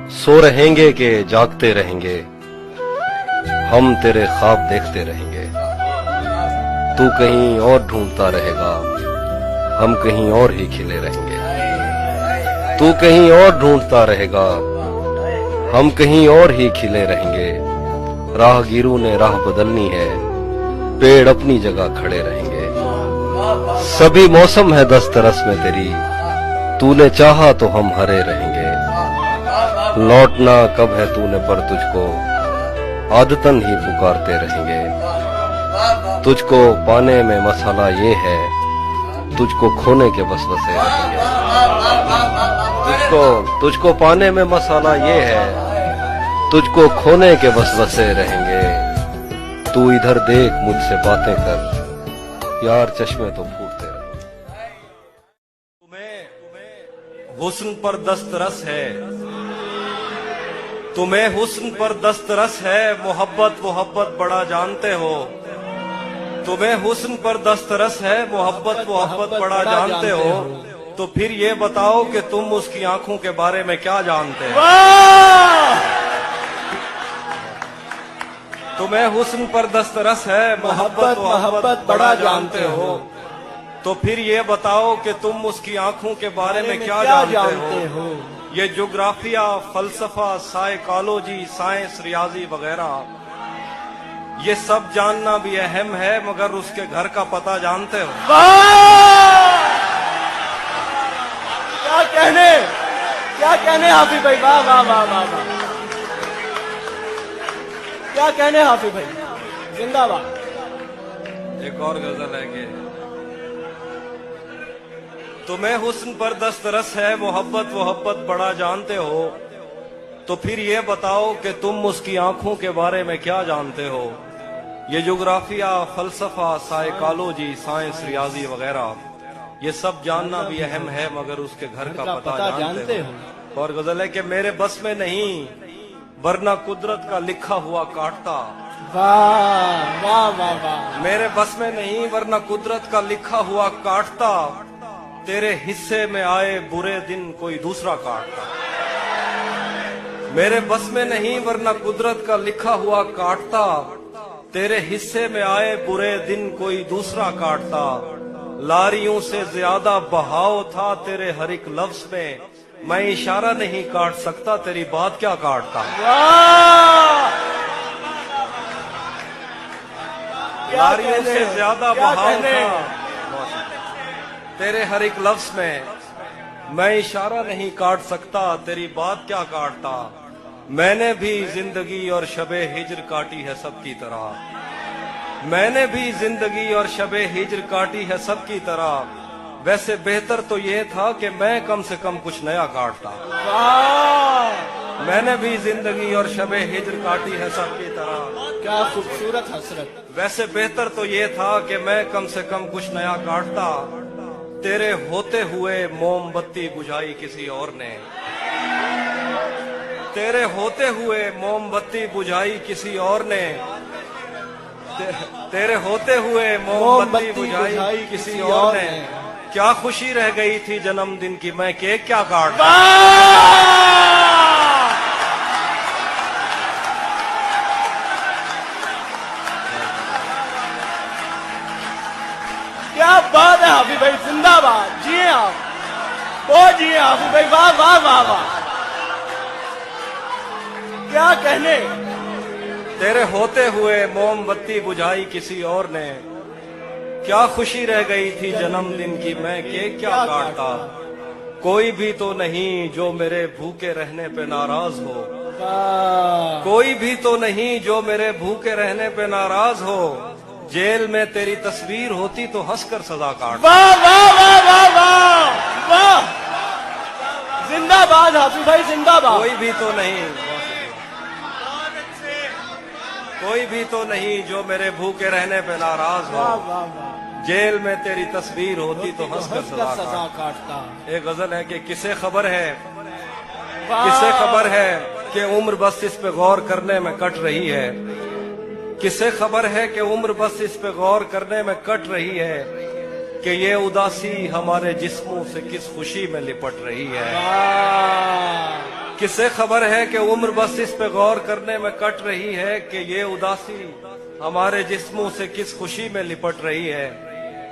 सो रहेंगे कि जागते रहेंगे, हम तेरे ख्वाब देखते रहेंगे। तू कहीं और ढूंढता रहेगा, हम कहीं और ही खिले रहेंगे। तू कहीं और ढूंढता रहेगा, हम कहीं और ही खिले रहेंगे। राहगीरों ने राह बदलनी है, पेड़ अपनी जगह खड़े रहेंगे। सभी मौसम है दस्तरस में तेरी, तूने चाहा तो हम हरे रहेंगे। लौटना कब है तूने पर तुझको आदतन ही पुकारते रहेंगे। तुझको पाने में मसाला ये है, तुझको खोने के वसवसे रहेंगे। तुझको पाने में मसाला ये है, तुझको खोने के वसवसे रहेंगे। तू इधर देख मुझसे बातें कर, यार चश्मे तो फूटते रहेंगे। तुम्हें हुस्न पर दस्तरस है, तुम्हें हुस्न पर दस्तरस है, मोहब्बत बड़ा जानते हो। तुम्हें हुस्न पर दस्तरस है, मोहब्बत बड़ा जानते हो। तो फिर ये बताओ कि तुम उसकी आंखों के बारे में क्या जानते हो। तुम्हें हुस्न पर दस्तरस है, मोहब्बत बड़ा जानते हो। तो फिर ये बताओ कि तुम उसकी आंखों के बारे में क्या जानते हो। ये ज्योग्राफिया, फलसफा, साइकोलॉजी, साइंस, रियाजी वगैरह ये सब जानना भी अहम है, मगर उसके घर का पता जानते हो। क्या कहने हाफिज भाई, वाह वाह वाह वाह वाह, क्या कहने हाफिज भाई, जिंदाबाद। एक और गजल है कि तुम्हें हुस्न पर दस्तरस है, मोहब्बत बड़ा जानते हो। तो फिर ये बताओ कि तुम उसकी आंखों के बारे में क्या जानते हो। ये ज्योग्राफिया, फलसफा, साइकोलॉजी, साइंस, रियाजी वगैरह ये सब जानना भी अहम है, मगर उसके घर का पता जानते हो। और गजल है कि मेरे बस में नहीं, वरना कुदरत का लिखा हुआ काटता। वाह वाह वाह वाह। मेरे बस में नहीं, वरना कुदरत का लिखा हुआ काटता। तेरे हिस्से में आए बुरे दिन कोई दूसरा काटता। मेरे बस में नहीं, वरना कुदरत का लिखा हुआ काटता। तेरे हिस्से में आए बुरे दिन कोई दूसरा काटता। लारियों से ज्यादा बहाव था तेरे हर एक लफ्ज में, मैं इशारा नहीं काट सकता, तेरी बात क्या काटता। लारियों से ज्यादा बहाव था तेरे हर एक लफ्ज में, मैं इशारा नहीं काट सकता, तेरी बात क्या काटता। मैंने भी जिंदगी और शबे हिज्र काटी है सबकी तरह। मैंने भी जिंदगी और शबे हिज्र काटी है सबकी तरह। वैसे बेहतर तो ये था कि मैं कम से कम कुछ नया काटता। मैंने भी जिंदगी और शबे हिज्र काटी है सबकी तरह। क्या खूबसूरत हसरत। वैसे बेहतर तो ये था कि मैं कम से कम कुछ नया काटता। तेरे होते हुए मोमबत्ती बुझाई किसी और ने। तेरे होते हुए मोमबत्ती बुझाई किसी और ने। तेरे होते हुए मोमबत्ती बुझाई किसी और ने। क्या खुशी रह गई थी जन्मदिन की, मैं केक क्या काटता। क्या बात है हाफिज भाई, जिंदाबाद। जिए आप, वो जिए हाफिज भाई, वाह वाह वाह वाह, क्या कहने। तेरे होते हुए मोमबत्ती बुझाई किसी और ने। क्या खुशी रह गई थी जन्मदिन की, मैं केक क्या काटता। कोई भी तो नहीं जो मेरे भूखे रहने पे नाराज हो। कोई भी तो नहीं जो मेरे भूखे रहने पे नाराज हो। जेल में तेरी तस्वीर होती तो हंसकर सजा काट। वाह वाह वाह वाह वाह वाह, जिंदाबाद हाफिज भाई, जिंदाबाद। कोई भी तो नहीं, कोई भी तो नहीं जो मेरे भूखे रहने पे नाराज हो। जेल में तेरी तस्वीर होती तो हंसकर सजा काटता। एक गजल है कि किसे खबर है, किसे खबर है कि उम्र बस इस पे गौर करने में कट रही है। किसे खबर है कि उम्र बस इस पे गौर करने में कट रही है, कि ये उदासी हमारे जिस्मों से किस खुशी में लिपट रही है। किसे खबर है कि उम्र बस इस पे गौर करने में कट रही है कि ये उदासी हमारे जिस्मों से किस खुशी में लिपट रही है।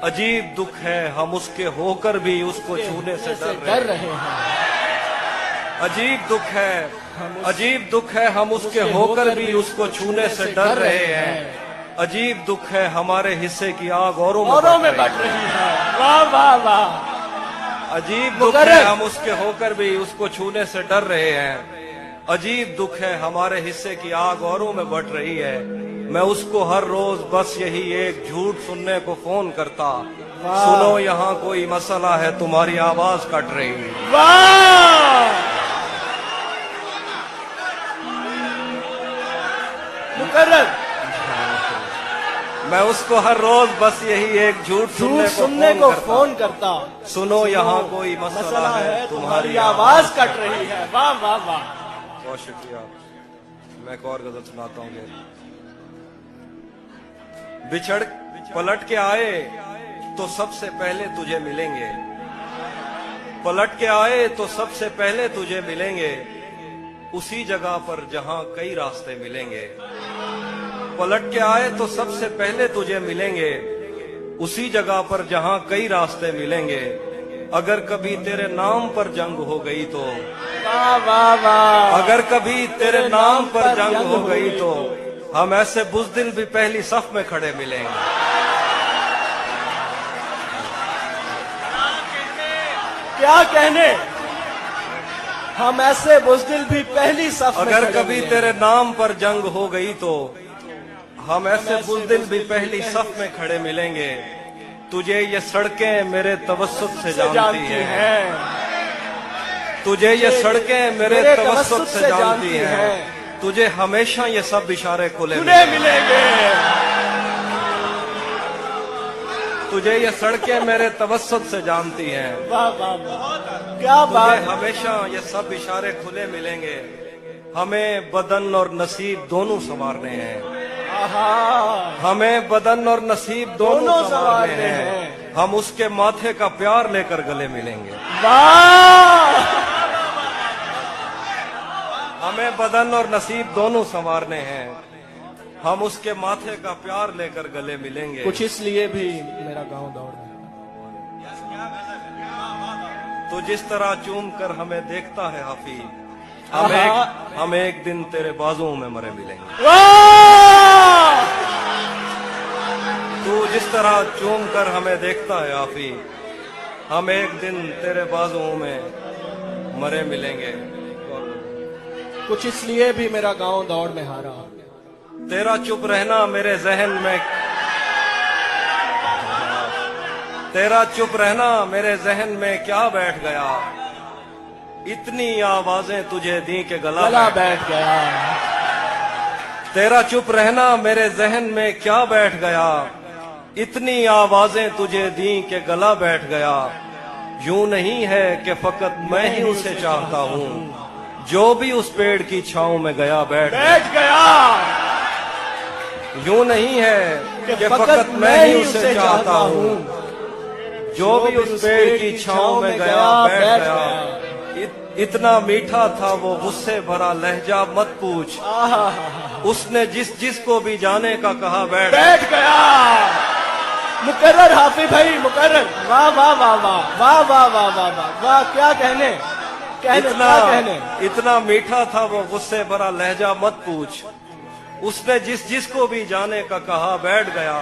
अजीब दुख है हम उसके होकर भी उसको छूने से डर रहे हैं। अजीब दुख है हम उसके होकर भी उसको छूने से डर रहे हैं। अजीब दुख है हमारे हिस्से की आग औरों में बढ़ रही है। वाह वाह वाह। अजीब दुख है हम उसके होकर भी उसको छूने से डर रहे हैं। अजीब दुख है हमारे हिस्से की आग औरों में बढ़ रही है। मैं उसको हर रोज बस यही एक झूठ सुनने को फोन करता, सुनो यहाँ कोई मसला है तुम्हारी आवाज कट रही है। वाह मुकर्रर। मैं उसको हर रोज बस यही एक झूठ सुनने को फोन करता, सुनो यहाँ कोई मसला है तुम्हारी आवाज कट रही है। वाह वाह वाह। बहुत शुक्रिया। मैं एक और गजल सुनाता हूँ। बिछड़ पलट के आए तो सबसे पहले तुझे मिलेंगे, पलट के आए तो सबसे पहले तुझे मिलेंगे, उसी जगह पर जहां कई रास्ते मिलेंगे। पलट के आए तो सबसे पहले तुझे मिलेंगे, उसी जगह पर जहां कई रास्ते मिलेंगे। अगर कभी तेरे नाम पर जंग हो गई तो, वाह वाह वाह। अगर कभी तेरे नाम पर जंग हो गई तो हम ऐसे बुज़दिल भी पहली सफ में खड़े मिलेंगे। क्या कहने, हम ऐसे बुज़दिल भी पहली सफ में। अगर कभी तेरे नाम पर जंग हो गई तो हम ऐसे बुज़दिल भी पहली सफ में खड़े मिलेंगे। तुझे ये सड़कें मेरे तवस्सुत से जानती हैं, तुझे ये सड़कें मेरे तवस्सुत से जानती हैं। तुझे हमेशा ये सब इशारे खुले मिलेंगे। तुझे ये सड़कें मेरे तवस्सुत से जानती हैं। वाह वाह वाह। क्या बात। हमेशा ये सब इशारे खुले मिलेंगे। हमें बदन और नसीब दोनों संवारने हैं, हमें बदन और नसीब दोनों संवारने हैं। हम उसके माथे का प्यार लेकर गले मिलेंगे। वाह। हमें बदन और नसीब दोनों संवारने हैं, हम उसके माथे का प्यार लेकर गले मिलेंगे। कुछ इसलिए भी मेरा गांव दौड़ में, तो जिस तरह चूम कर हमें देखता है हाफी, हम एक दिन तेरे बाजुओं में मरे मिलेंगे। तू जिस तरह चूम कर हमें देखता है हाफी, हम एक दिन तेरे बाजुओं में मरे मिलेंगे। कुछ इसलिए भी मेरा गांव दौड़ में हारा, तेरा चुप रहना मेरे जहन में, तेरा चुप रहना मेरे जहन में क्या बैठ गया। इतनी आवाजें तुझे दी के गला बैठ गया। तेरा चुप रहना मेरे जहन में क्या बैठ गया। इतनी आवाजें तुझे दी के गला बैठ गया। यूं नहीं है कि फकत मैं ही उसे चाहता हूँ, जो भी उस पेड़ की छांव में गया बैठ गया। यूं नहीं है कि फकत मैं ही उसे चाहता हूँ, जो भी उस पेड़ की छांव में गया बैठ गया। इतना मीठा था वो गुस्से भरा लहजा मत पूछ, उसने जिस को भी जाने का कहा बैठ गया। मुकर्रर हाफिज भाई, मुकर्रर। वाह वाह वाह वाह वाह वाह वाह वाह वाह वाह। क्या कहने, इतना मीठा था वो गुस्से भरा लहजा मत पूछ, उसने जिस को भी जाने का कहा बैठ गया।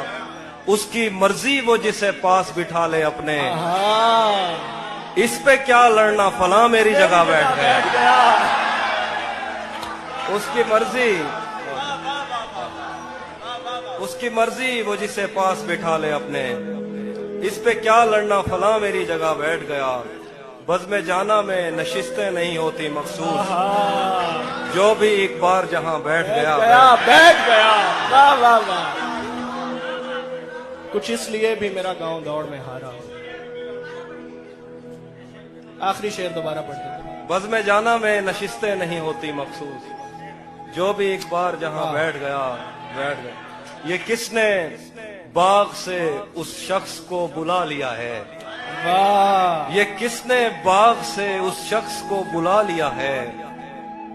उसकी मर्जी वो जिसे पास बिठा ले अपने, इस पे क्या लड़ना फला मेरी जगह बैठ गया। उसकी मर्जी वो जिसे पास बिठा ले अपने, इस पे क्या लड़ना फला मेरी जगह बैठ गया। बज़ में जाना में नशिस्तें नहीं होती मखसूस, जो भी एक बार जहां बैठ गया। वाह वाह वाह। कुछ इसलिए भी मेरा गांव दौड़ में हारा। आखिरी शेर दोबारा पढ़ते। बज़ में जाना में नशिस्तें नहीं होती मखसूस, जो भी एक बार जहां बैठ गया बैठ गया। ये किसने बाग से उस शख्स को बुला लिया है, वाह। ये किसने बाग से उस शख्स को बुला लिया है।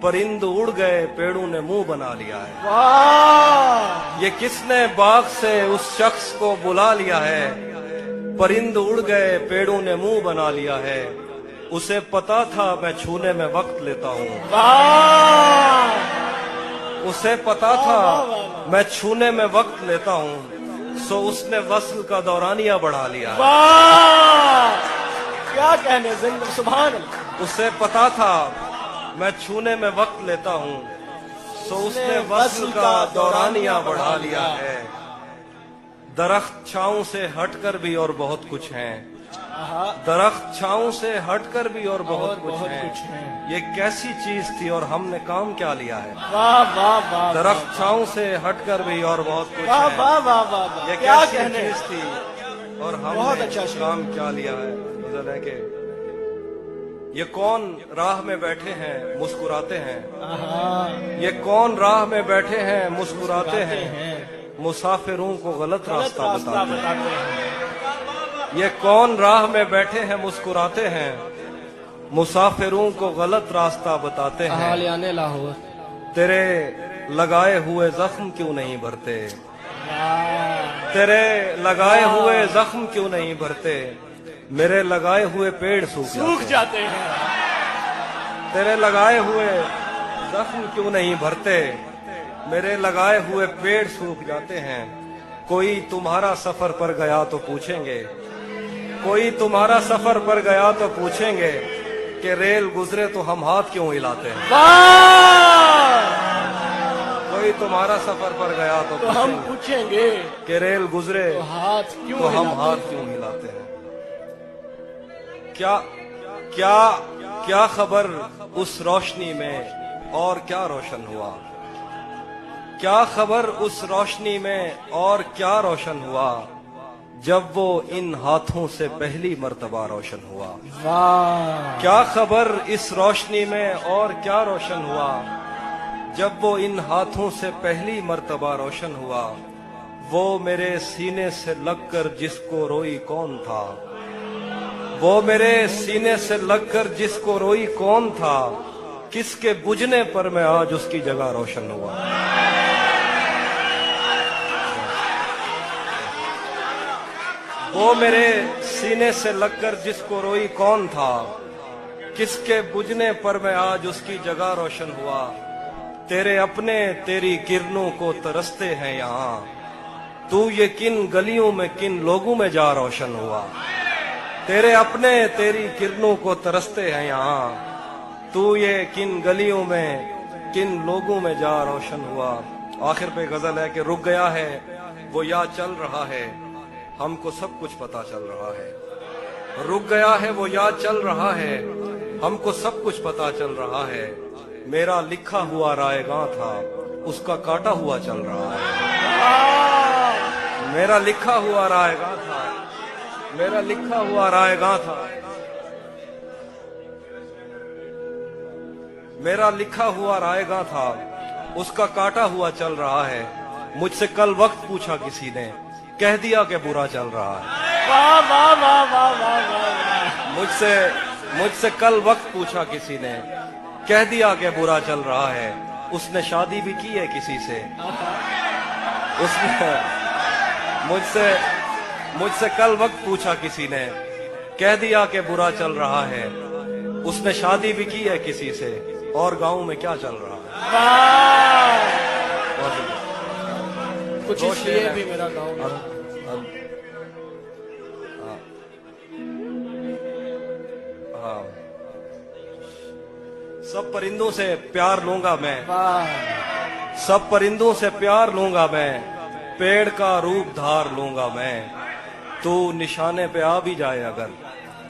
परिंद उड़ गए पेड़ों ने मुंह बना लिया है। वाह ये किसने बाग से उस शख्स को बुला लिया है। परिंद उड़ गए पेड़ों ने मुंह बना लिया है। उसे पता था मैं छूने में वक्त लेता हूँ। वाह उसे पता था मैं छूने में वक्त लेता हूँ, सो उसने वस्ल का दौरानिया बढ़ा लिया है। वाह क्या कहने जिंदगी सुभान अल्लाह। उसे पता था मैं छूने में वक्त लेता हूँ, सो उसने वस्ल का दौरानिया बढ़ा लिया है। दरख्त छांव से हटकर भी और बहुत कुछ है। दरख्त छांव से हटकर भी और बहुत कुछ है। ये कैसी चीज थी और हमने काम क्या लिया है। वाह वाह वाह दरख्त छांव से हटकर भी और बहुत कुछ वाह है। वाह वाह वाह ये क्या कैसी कहने। चीज थी और बहुत हमने अच्छा शेर। काम क्या लिया है। गजल है कि ये कौन राह में बैठे हैं मुस्कुराते हैं। ये कौन राह में बैठे हैं मुस्कुराते हैं। मुसाफिरों को गलत रास्ता बताते हैं। ये कौन राह में बैठे हैं मुस्कुराते हैं। मुसाफिरों को गलत रास्ता बताते हैं। हालियाने लाहौर। तेरे लगाए हुए जख्म क्यों नहीं भरते। तेरे लगाए हुए जख्म क्यों नहीं भरते। मेरे लगाए हुए पेड़ सूख जाते हैं। तेरे लगाए हुए जख्म क्यों नहीं भरते। मेरे लगाए हुए पेड़ सूख जाते हैं। कोई तुम्हारा सफर पर गया तो पूछेंगे। कोई तुम्हारा सफर पर गया तो पूछेंगे कि रेल गुजरे तो हम हाथ क्यों हिलाते हैं। कोई तुम्हारा सफर पर गया तो हम पूछेंगे कि रेल गुजरे तो हाथ क्यों तो हम हिलाते हाथ क्यों हिलाते हैं। क्या क्या क्या खबर उस रोशनी में और क्या रोशन हुआ। क्या खबर उस रोशनी में और क्या रोशन हुआ। जब वो इन हाथों से पहली मर्तबा रोशन हुआ। वाह क्या खबर इस रोशनी में और क्या रोशन हुआ। जब वो इन हाथों से पहली मर्तबा रोशन हुआ। वो मेरे सीने से लगकर जिसको रोई कौन था। वो मेरे सीने से लगकर जिसको रोई कौन था। किसके बुझने पर मैं आज उसकी जगह रोशन हुआ। वो मेरे सीने से लगकर जिसको रोई कौन था। किसके बुझने पर मैं आज उसकी जगह रोशन हुआ। तेरे अपने तेरी किरणों को तरसते हैं यहाँ। तू ये किन गलियों में किन लोगों में जा रोशन हुआ। तेरे अपने तेरी किरणों को तरसते हैं यहाँ। तू ये किन गलियों में किन लोगों में जा रोशन हुआ। आखिर पे गजल है कि रुक गया है वो या चल रहा है। हमको सब कुछ पता चल रहा है। रुक गया है वो या चल रहा है। हमको सब कुछ पता चल रहा है। मेरा लिखा हुआ रायगां था उसका काटा हुआ चल रहा है। मेरा लिखा हुआ रायगां था। मेरा लिखा हुआ रायगां था। मेरा लिखा हुआ रायगां था उसका काटा हुआ चल रहा है। मुझसे कल वक्त पूछा किसी ने कह दिया कि बुरा चल रहा है। वाह वाह वाह वाह वाह वाह। मुझसे कल वक्त पूछा किसी ने कह दिया कि बुरा चल रहा है। उसने शादी भी की है किसी से। उसने मुझसे कल वक्त पूछा किसी ने कह दिया कि बुरा चल रहा है। उसने शादी भी की है किसी से और गांव में क्या चल रहा है। वाह कुछ इसलिए भी मेरा गाँव हाँ। सब परिंदों से प्यार लूंगा मैं। सब परिंदों से प्यार लूंगा मैं। पेड़ का रूप धार लूंगा मैं। तू निशाने पे आ भी जाए अगर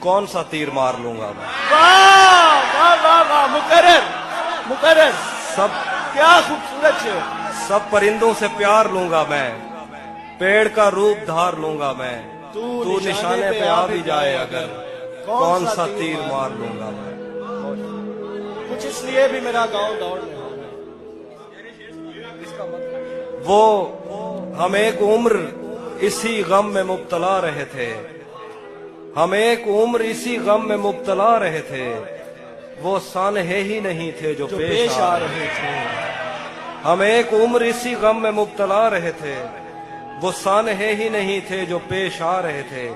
कौन सा तीर मार लूंगा मैं। वाह वाह वाह वाह मुकर्रर सब क्या खूबसूरत है। सब परिंदों से प्यार लूंगा मैं। पेड़ का रूप धार लूंगा मैं। तू निशाने पे आ भी जाए अगर कौन सा तीर मार लूंगा मैं। कुछ इसलिए भी मेरा गांव दौड़ में। वो हम एक उम्र इसी गम में मुब्तला रहे थे। हम एक उम्र इसी गम में मुब्तला रहे थे। وہ سانحے ہی نہیں تھے جو جو پیش آ رہے تھے ہم ایک عمر اسی غم میں مبتلا رہے تھے وہ سانحے ہی نہیں تھے جو پیش آ رہے تھے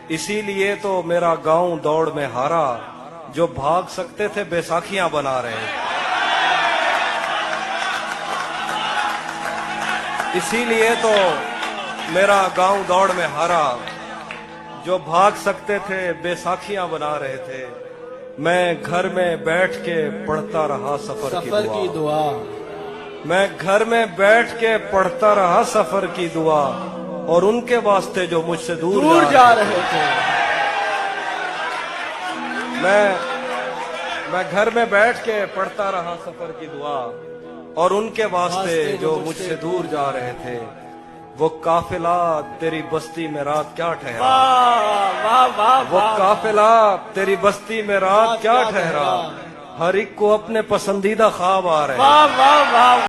اسی لیے تو میرا گاؤں دوڑ میں ہارا جو بھاگ سکتے تھے بیساکھیاں بنا رہے تھے اسی لیے تو میرا گاؤں دوڑ میں ہارا جو بھاگ سکتے تھے بیساکھیاں بنا رہے تھے میں گھر میں بیٹھ کے پڑھتا رہا سفر کی دعا میں گھر میں بیٹھ کے پڑھتا رہا سفر کی دعا اور ان کے واسطے جو مجھ سے دور جا رہے تھے میں گھر میں بیٹھ کے پڑھتا رہا سفر کی دعا اور ان کے واسطے جو مجھ سے دور جا رہے تھے وہ قافلہ تیری بستی میں رات کیا ٹھہرا وہ قافلہ تیری بستی میں رات کیا ٹھہرا ہر ایک کو اپنے پسندیدہ خواب آ رہے ہیں